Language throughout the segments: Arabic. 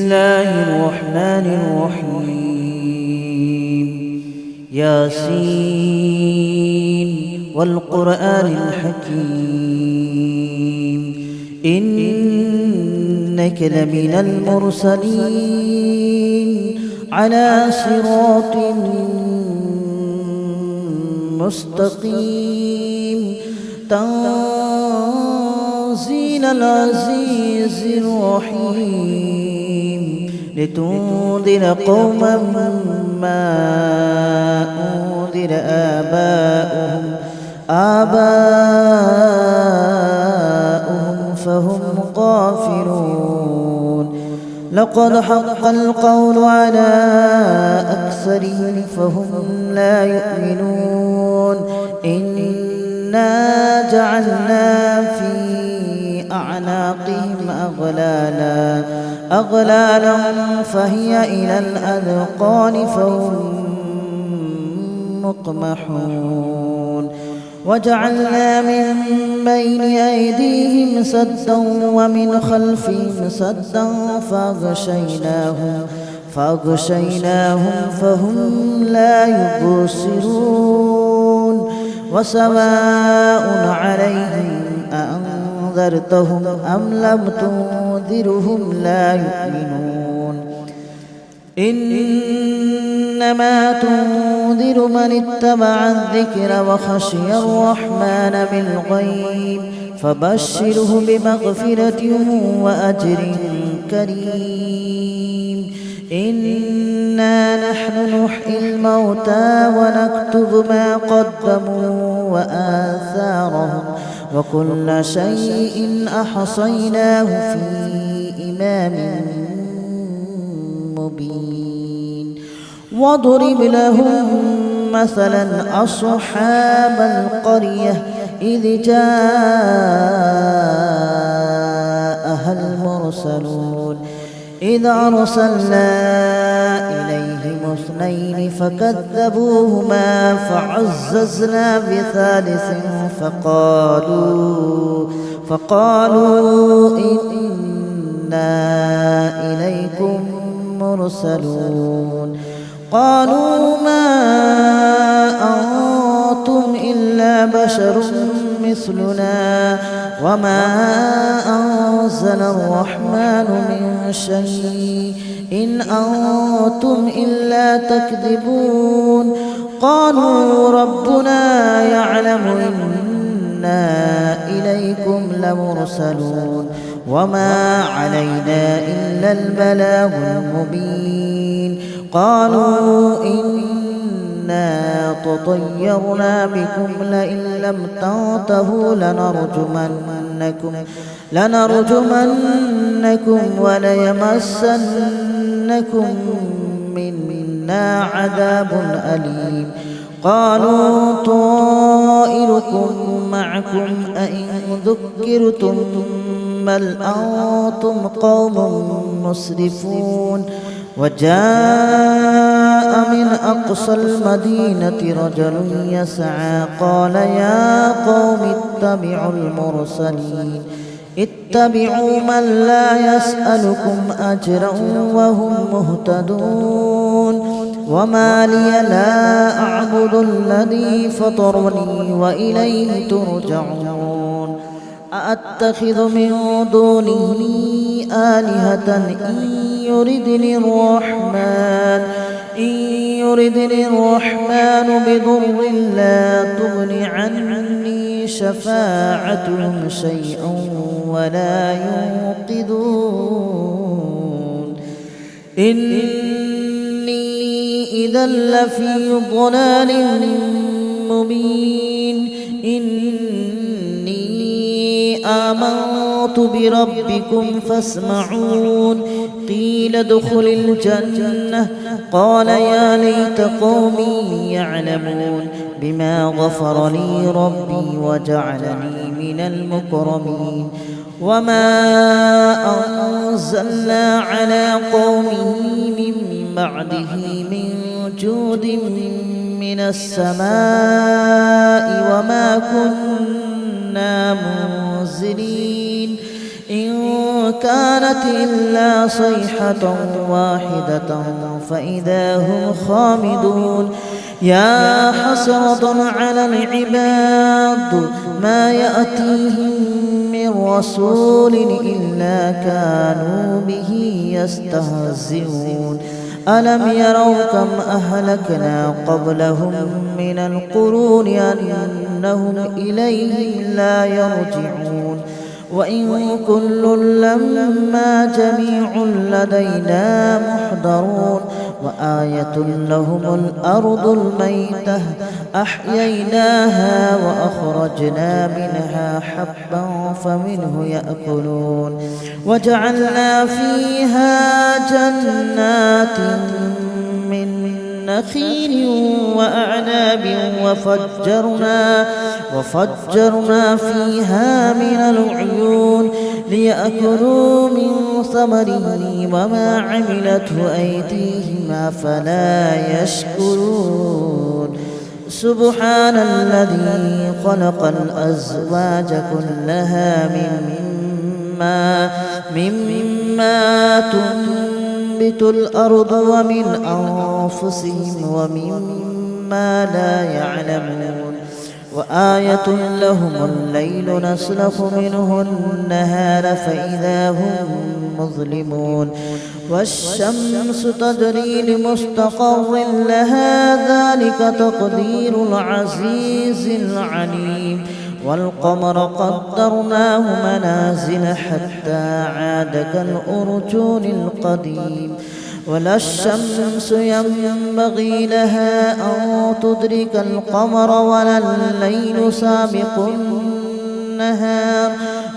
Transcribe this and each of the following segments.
الله الرحمن الرحيم ياسين والقرآن الحكيم إنك لمن المرسلين على صراط مستقيم تنزيل العزيز الرحيم لتنذر قوما ما أنذر آباؤهم فهم غافلون لقد حق القول على أكثرهم فهم لا يؤمنون إنا جعلنا في أعناقهم أغلالا فهي إلى الأذقان فهم مقمحون وجعلنا من بين أيديهم سدا ومن خلفهم سدا فأغشيناهم فهم لا يبصرون وسواء عليهم أأنذرتهم أم لم تنذرهم لا يؤمنون إنما تنذر من اتبع الذكر وخشي الرحمن بالغيب فبشره بمغفرة وأجر كريم إنا نحن نحيي الموتى ونكتب ما قدموا وآثارهم وكل شيء أحصيناه في إمام مبين واضرب لهم مثلا أصحاب القرية إذ جاءها المرسلون إذ أرسلنا إليهم اثنين فكذبوهما فعززنا بثالث فقالوا إنا إليكم مرسلون قالوا ما أنتم إلا بشر مثلنا وما أنزل الرحمن من شيء إن أنتم إلا تكذبون قالوا ربنا يعلم إنا إليكم لمرسلون وما علينا إلا البلاغ المبين قالوا إنا تطيرنا بكم لئن لم تنتهوا لنرجمنكم وليمسنكم منا عذاب أليم قالوا طائركم معكم أئن ذكرتم بل أنتم قوم مسرفون وجاء من أقصى المدينة رجل يسعى قال يا قوم اتبعوا من لا يسألكم أجرا وهم مهتدون وما لي لا أعبد الذي فطرني وإليه ترجعون أأتخذ من دونه آلهة إن يردني الرحمن بضر لا تغن عني شفاعتهم شيئا ولا ينقذون إني إذا لفي ضلال مبين إني آمنت بربكم فاسمعون قيل ادخل الجنة قال يا ليت قومي يعلمون بما غفر لي ربي وجعلني من المكرمين وما أنزلنا على قومه من بعده من جود من السماء وما كنا منزلين إن كانت إلا صيحة واحدة فإذا هم خامدون يا حسرة على العباد ما يأتيهم من رسول إلا كانوا به يستهزئون ألم يروا كم أهلكنا قبلهم من القرون أنهم إليهم لا يرجعون وإن كل لما جميع لدينا محضرون وآية لهم الأرض الميتة أحييناها وأخرجنا منها حبا فمنه يأكلون وجعلنا فيها جنات من نخيل وأعناب وفجرنا فيها من العيون ليأكلوا من ثمره وما عملته أيديهم أفلا يشكرون سبحان الذي خلق الأزواج كلها مما تنبت الأرض ومن أنفسهم ومما لا يعلمون وآية لهم الليل نسلخ منه النهار فإذا هم مظلمون والشمس تجري لمستقر لها ذلك تقدير العزيز العليم والقمر قدرناه منازل حتى عاد كالأرجون القديم ولا الشمس ينبغي لها أن تدرك القمر ولا الليل سابق النهار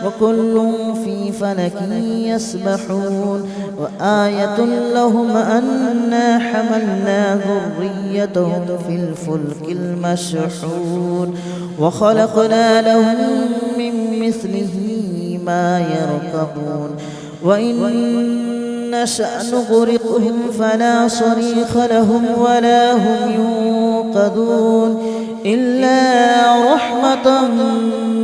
وكل في فلك يسبحون وآية لهم أنا حملنا ذريتهم في الفلك المشحون وخلقنا لهم من مثله ما يركبون وإن نشأ نغرقهم فلا صريخ لهم ولا هم ينقذون إلا رحمة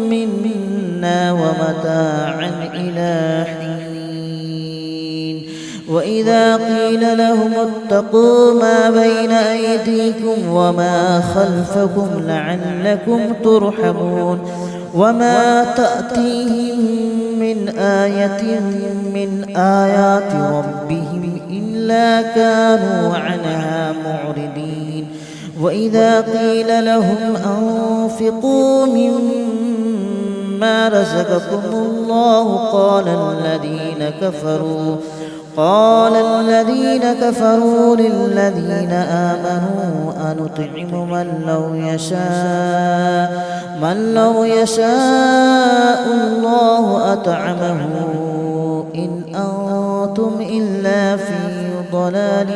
منا ومتاعا إلى حين وإذا قيل لهم اتقوا ما بين أيديكم وما خلفكم لعلكم ترحمون وما تأتيهم من آية من آيات ربهم إلا كانوا عنها معرضين وإذا قيل لهم أنفقوا مما رزقكم الله قال الذين كفروا للذين آمنوا أنطعم من لو يشاء الله أطعمه إن أنتم إلا في ضلال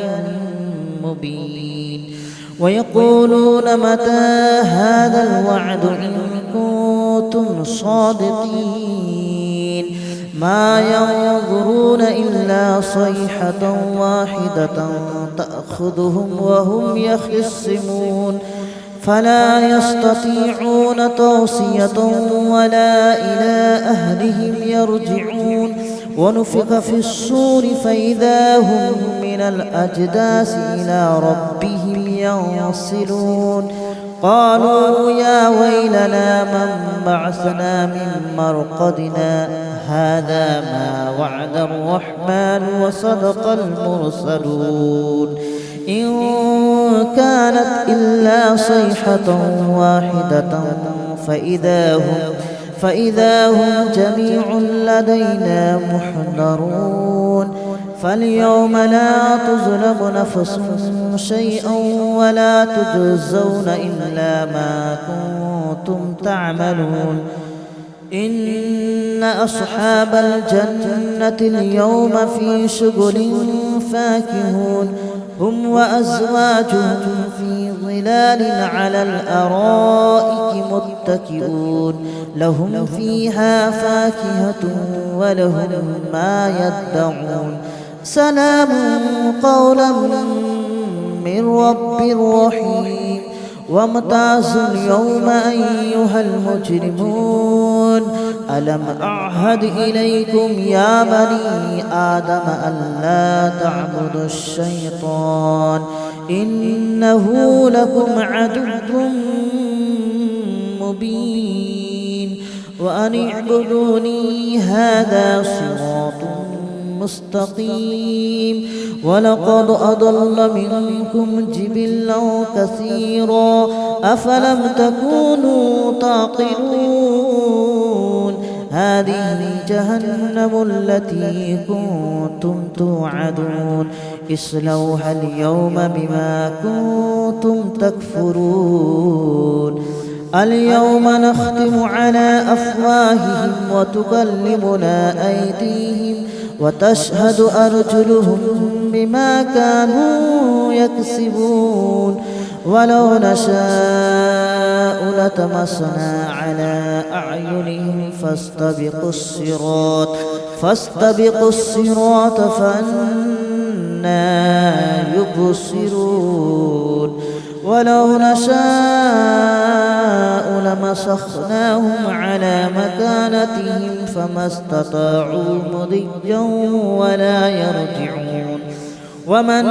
مبين ويقولون متى هذا الوعد إن كنتم صادقين ما ينظرون إلا صيحة واحدة تأخذهم وهم يخصمون فلا يستطيعون توصية ولا إلى أهلهم يرجعون ونفخ في الصور فإذا هم من الأجداث إلى ربهم ينسلون قالوا يا ويلنا من بعثنا من مرقدنا هذا ما وعد الرحمن وصدق المرسلون إن كانت إلا صيحة واحدة فإذا هم جميع لدينا محضرون فاليوم لا تظلم نفس شيئا ولا تجزون إلا ما كنتم تعملون إن أصحاب الجنة اليوم في شغل فاكهون هم وأزواجهم في ظلال على الأرائك متكئون لهم فيها فاكهة ولهم ما يدعون سلام قولا من رب رحيم وامتازوا اليوم أيها المجرمون ألم أعهد إليكم يا بني آدم ألا تعبدوا الشيطان إنه لكم عدو مبين وأن اعبدوني هذا صراط مستقيم ولقد أضل منكم جبلا كثيرا أفلم تكونوا تعقلون هذه جهنم التي كنتم توعدون اصلوها اليوم بما كنتم تكفرون اليوم نختم على أفواههم وتكلمنا أيديهم وتشهد أرجلهم بما كانوا يكسبون ولو نشاء لطمسنا على أعينهم فاستبقوا الصراط فأنى يبصرون ولو نشاء لمسخناهم على مكانتهم فما استطاعوا مضيا ولا يرجعون ومن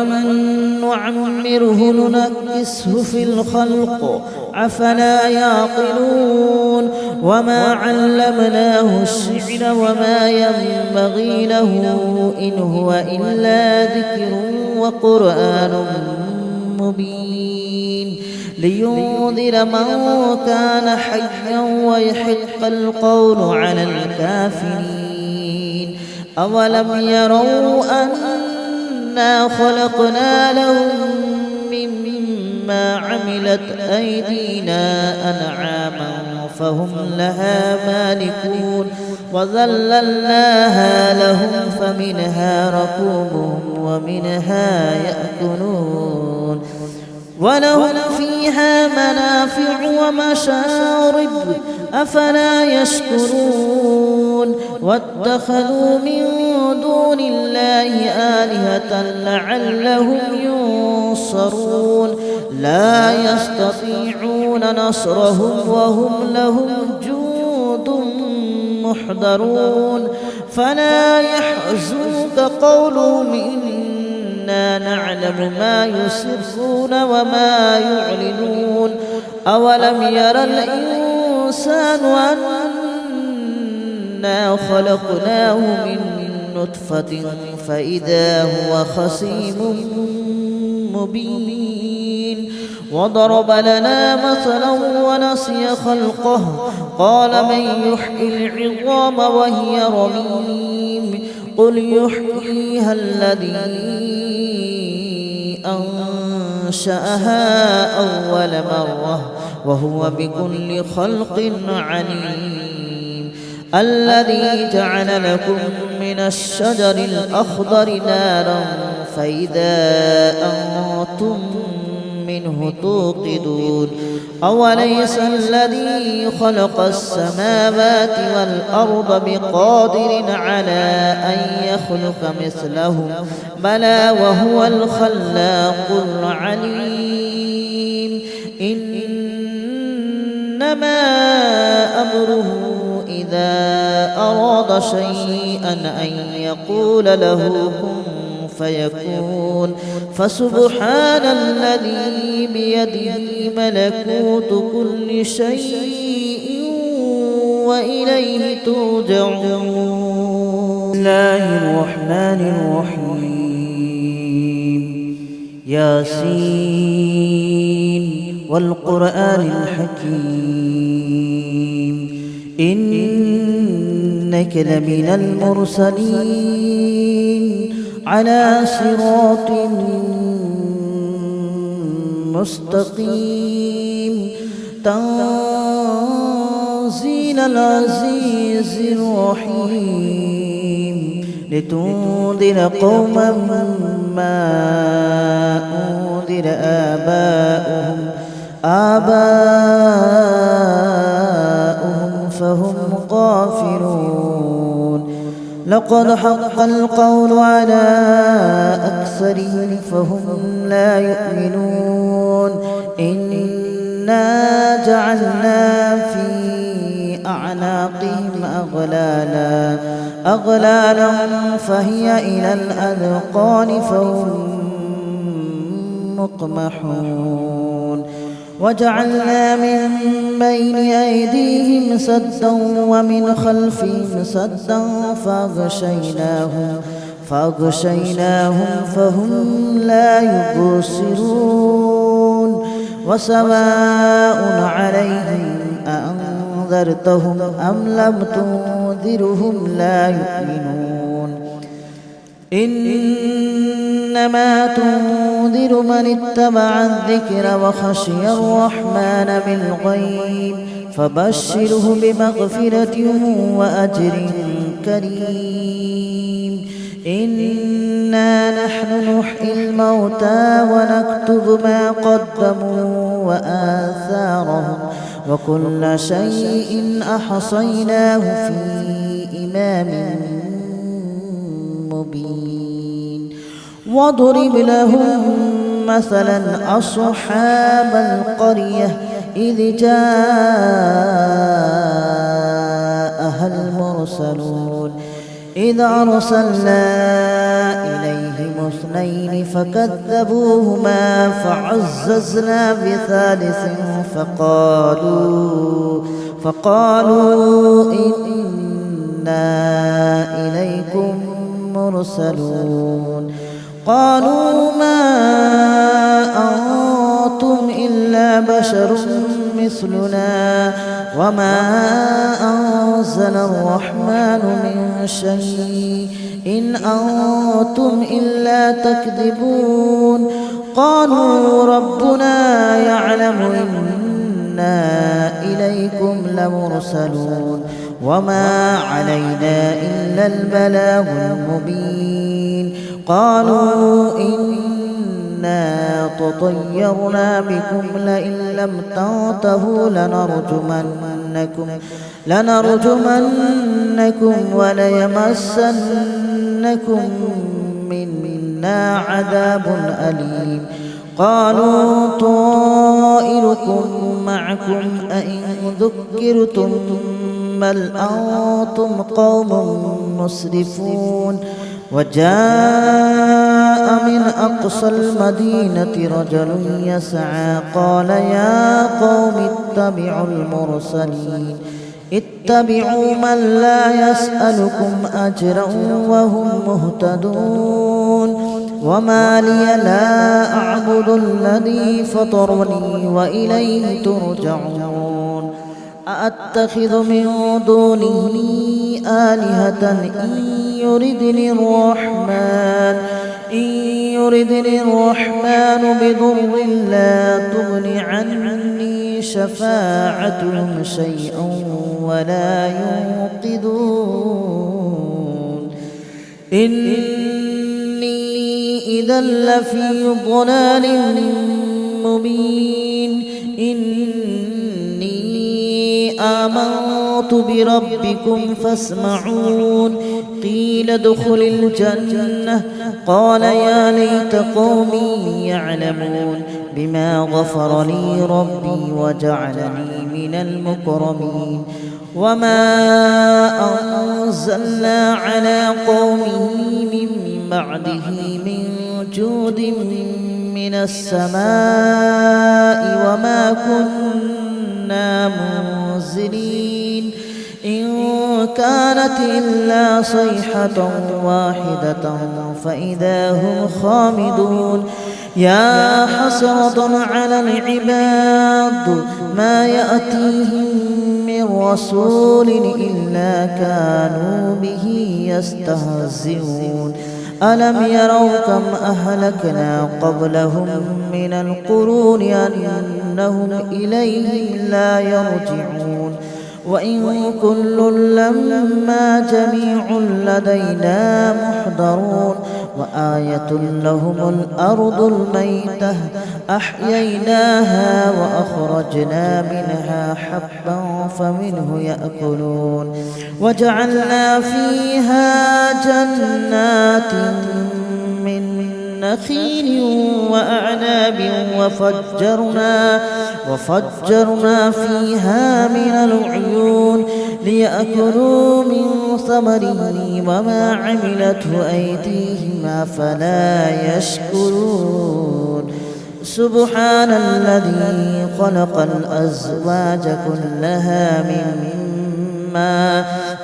نعمره ننكسه في الخلق أفلا يعقلون وما علمناه الشعر وما ينبغي له إن هو إلا ذكر وقرآن مبين لينذر من كان حيا ويحق القول على الكافرين أولم يروا أنا خلقنا لهم مما عملت أيدينا أنعاما فهم لها مالكون وذللناها لهم فمنها ركوبهم ومنها يأكلون ولهم فيها منافع ومشارب أفلا يشكرون واتخذوا من دون الله آلهة لعلهم ينصرون لا يستطيعون نصرهم وهم لهم جند محضرون فلا يحزنك قولهم إنا نعلم ما يسرون وما يعلنون أولم ير الإنسان أنا خلقناه من نطفة فإذا هو خصيم مبين وضرب لنا مثلا ونسي خلقه قال من يحيي العظام وهي رميم قل يحييها الذي أنشأها أول مرة وهو بكل خلق عليم الذي جعل لكم من الشجر الأخضر نارا فإذا أنتم منه توقدون أوليس الذي خلق السماوات والأرض بقادر على أن يخلق مثلهم بلى وهو الخلاق العليم إنما أمره إذا أراد شيئا أن يقول له كن فيكون فسبحان الذي بيده ملكوت كل شيء وإليه ترجعون. بسم الله الرحمن الرحيم ياسين والقرآن الحكيم إنك لمن المرسلين على صراط مستقيم تنزيل العزيز الرحيم لتنذر قوما ما أنذر آباؤهم فهم غافلون لقد حق القول على أكثرهم فهم لا يؤمنون إنا جعلنا في أعناقهم أغلالا فهي إلى الأذقان فهم مقمحون وجعلنا من بين أيديهم سدا ومن خلفهم سدا فأغشيناهم فهم لا يبصرون وسواء عليهم أأنذرتهم أم لم تنذرهم لا يؤمنون إنما تنذر من اتبع الذكر وخشي الرحمن بالغيب فبشره بمغفرة وأجر كريم إنا نحن نحيي الموتى ونكتب ما قدموا وآثارهم وكل شيء أحصيناه في إمام مبين واضرب لهم مثلا أصحاب القرية إذ جاءها المرسلون إذ أرسلنا إليهم اثنين فكذبوهما فعززنا بثالث فقالوا إنا إليكم مرسلون قالوا ما أنتم إلا بشر مثلنا وما أنزل الرحمن من شيء إن أنتم إلا تكذبون قالوا ربنا يعلم إنا إليكم لمرسلون وما علينا إلا البلاغ المبين قالوا إنا تطيرنا بكم لئن لم تنتهوا لنرجمنكم وليمسنكم منا عذاب أليم قالوا طائركم معكم أئن ذكرتم بل أنتم قوم مسرفون وجاء من أقصى المدينة رجل يسعى قال يا قوم اتبعوا من لا يسألكم أجرا وهم مهتدون وما لي لا أعبد الذي فطرني وإليه ترجعون أأتخذ من دونه آلهة إن يردني الرحمن بضر لا تغن عني شفاعتهم شيئا ولا ينقذون إني إذا لفي ضلال مبين آمنت بربكم فاسمعون قيل ادخل الجنة قال يا ليت قومي يعلمون بما غفر لي ربي وجعلني من المكرمين وما أنزلنا على قومه من بعده من جود من السماء وما كنا منزلين إن كانت إلا صيحة واحدة فإذا هم خامدون يا حسرة على العباد ما يأتيهم من رسول إلا كانوا به يستهزئون ألم يروا كم أهلكنا قبلهم من القرون أنهم إليهم لا يرجعون وإن كل لما جميع لدينا محضرون وآية لهم الأرض الميتة أحييناها وأخرجنا منها حبا فمنه يأكلون وجعلنا فيها جنات من نخيل وأعناب وفجرنا فيها من العيون ليأكلوا من ثمره وما عملته أيديهم أفلا يشكرون سبحان الذي خلق الأزواج كلها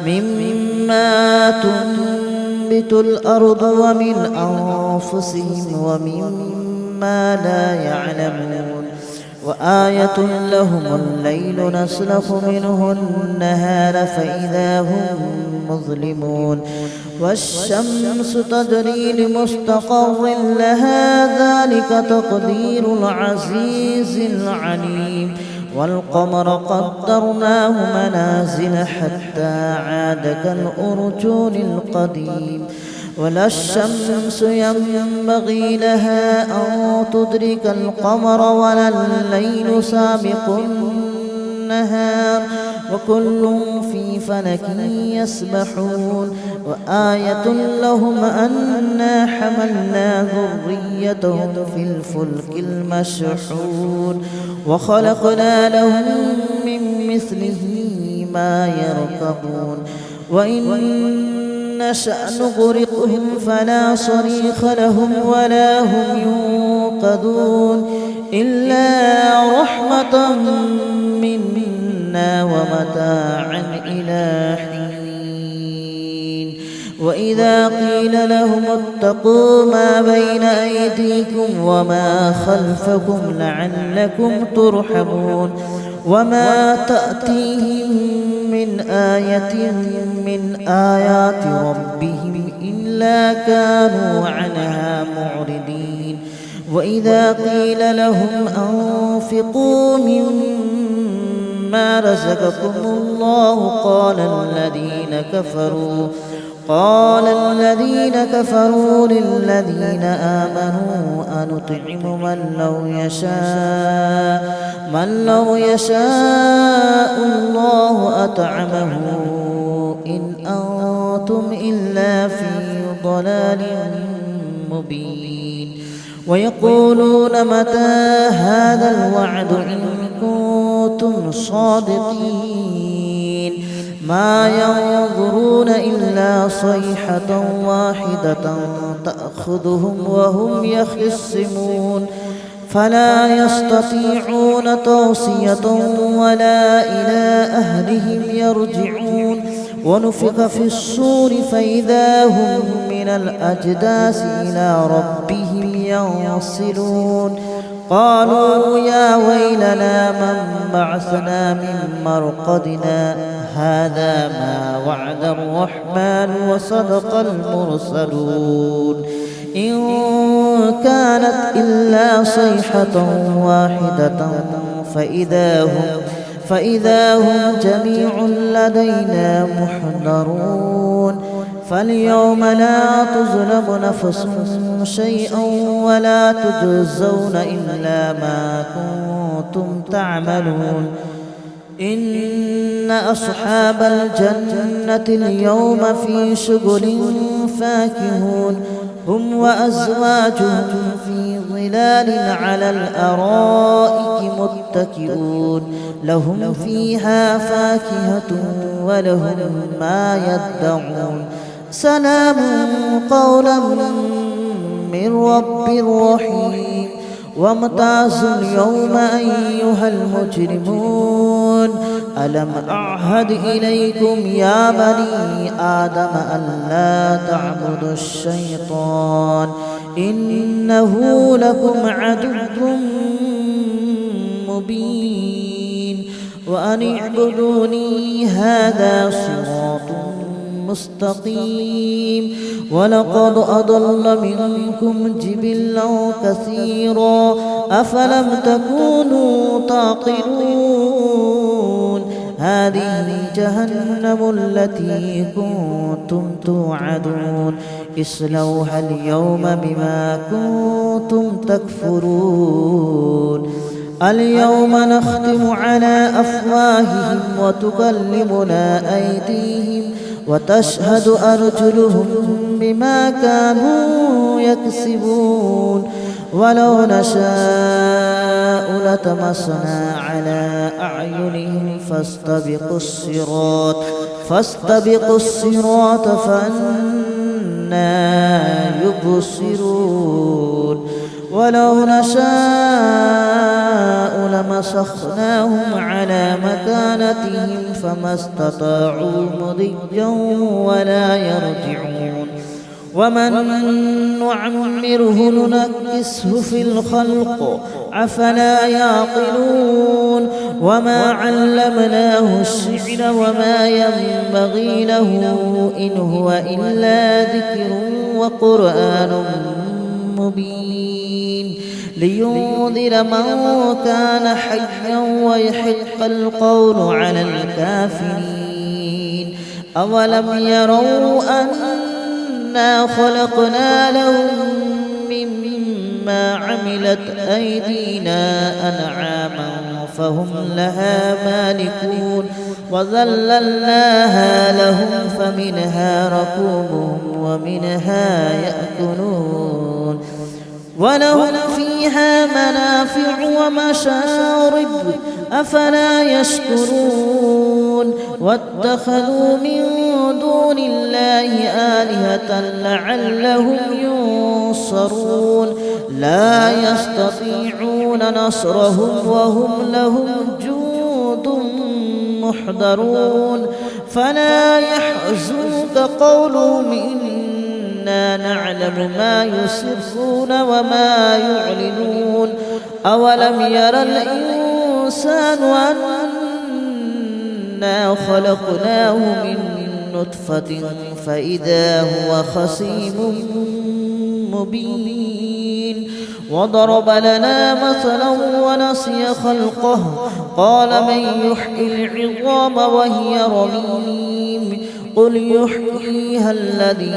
مما تنبت الأرض ومن أنفسهم ومما لا يعلمون وآية لهم الليل نسلخ منه النهار فإذا هم مظلمون والشمس تجري لمستقر لها ذلك تقدير العزيز العليم والقمر قدرناه منازل حتى عاد كالأرجون القديم ولا الشمس ينبغي لها أن تدرك القمر ولا الليل سابق النهار وكل في فلك يسبحون وآية لهم أنا حملنا ذريتهم في الفلك المشحون وخلقنا لهم من مثله ما يركبون وإن نشأ نغرقهم فلا صريخ لهم ولا هم ينقذون إلا رحمة منا ومتاعا إلى حين وإذا قيل لهم اتقوا ما بين أيديكم وما خلفكم لعلكم ترحمون وما تأتيهم من آية من آيات ربهم إلا كانوا عنها معرضين وإذا قيل لهم أنفقوا مما رزقكم الله قال الذين كفروا للذين آمنوا أنطعم من لو يشاء الله أطعمه إن أنتم إلا في ضلال مبين ويقولون متى هذا الوعد إن كنتم صادقين ما ينظرون إلا صيحة واحدة تأخذهم وهم يخصمون فلا يستطيعون توصية ولا إلى أهلهم يرجعون ونفخ في الصور فإذا هم من الأجداث إلى ربهم ينصلون قالوا يا ويلنا من بعثنا من مرقدنا هذا ما وعد الرحمن وصدق المرسلون إن كانت إلا صيحة واحدة فإذا هم جميع لدينا محضرون فاليوم لا تظلم نفس شيئا ولا تجزون إلا ما كنتم تعملون إن أصحاب الجنة اليوم في شغل فاكهون هم وأزواجهم في ظلال على الأرائك متكئون لهم فيها فاكهة ولهم ما يدعون سلام قولا من رب رحيم وامتازوا اليوم أيها المجرمون ألم أعهد إليكم يا بني آدم ألا تعبدوا الشيطان إنه لكم عدو مبين وأن اعبدوني هذا صراط مستقيم ولقد أضل منكم جبلا كثيرا أفلم تكونوا تعقلون هذه جهنم التي كنتم توعدون اصلوها اليوم بما كنتم تكفرون اليوم نختم على أفواههم وتكلمنا أيديهم وتشهد أرجلهم بما كانوا يكسبون ولو نشاء لطمسنا على أعينهم فاستبقوا الصراط فأنى يبصرون ولو نشاء لمسخناهم على مكانتهم فما استطاعوا مضيا ولا يرجعون ومن نعمره ننكسه في الخلق أفلا يعقلون وما علمناه الشعر وما ينبغي له إن هو إلا ذكر وقرآن مبين لينذر من كان حيا ويحق القول على الكافرين أولم يروا أنا خلقنا لهم مما عملت أيدينا أنعاما فهم لها مالكون وذللناها لهم فمنها ركوبهم ومنها يأكلون ولهم فيها منافع ومشارب أفلا يشكرون واتخذوا من دون الله آلهة لعلهم ينصرون لا يستطيعون نصرهم وهم لهم جند محضرون فلا يحزنك قولهم إنا نعلم ما يسرون وما يعلنون أولم ير الإنسان أنا خلقناه من نطفة فإذا هو خصيم مبين وضرب لنا مثلا ونسي خلقه قال من يحيي العظام وهي رميم قل يحييها الذي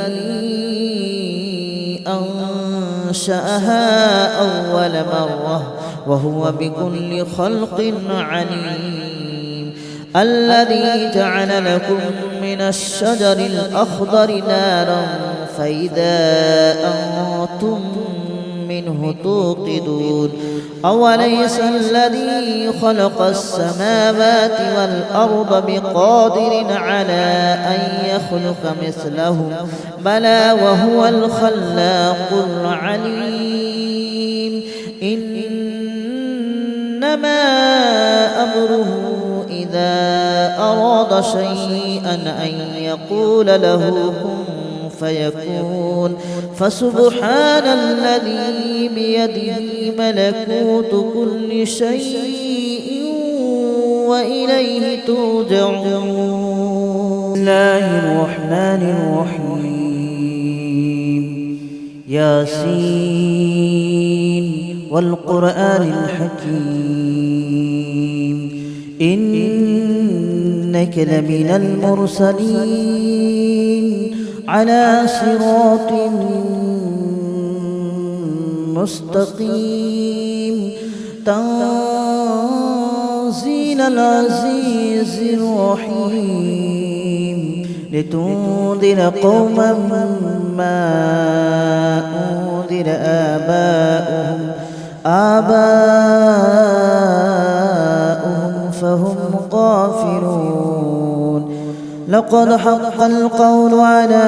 أنشأها أول مرة وهو بكل خلق عليم الذي جعل لكم من الشجر الأخضر نارا فإذا أنتم منه توقدون أوليس الذي خلق السماوات والأرض بقادر على أن يخلق مثلهم بلى وهو الخلاق العليم إنما أمره إذا أراد شيئا أن يقول له كن فيكون فسبحان الذي بيده ملكوت كل شيء وإليه ترجعون. بسم الله الرحمن الرحيم ياسين والقرآن الحكيم إنك لمن المرسلين على صراط مستقيم تنزيل العزيز الرحيم لتنذر قوما ما أنذر آباؤهم فهم غافلون لقد حق القول على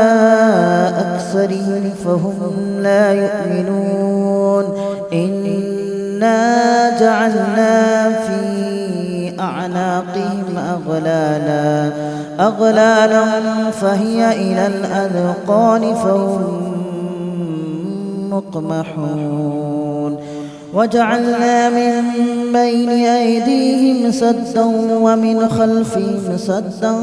أكثرهم فهم لا يؤمنون إنا جعلنا في أعناقهم أغلالا فهي إلى الأذقان فهم مقمحون وجعلنا من بين أيديهم سدا ومن خلفهم سدا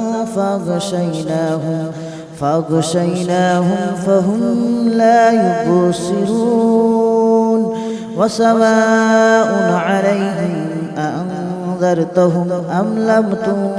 فأغشيناهم فهم لا يبصرون وسواء عليهم أأنذرتهم أم لم تنذرهم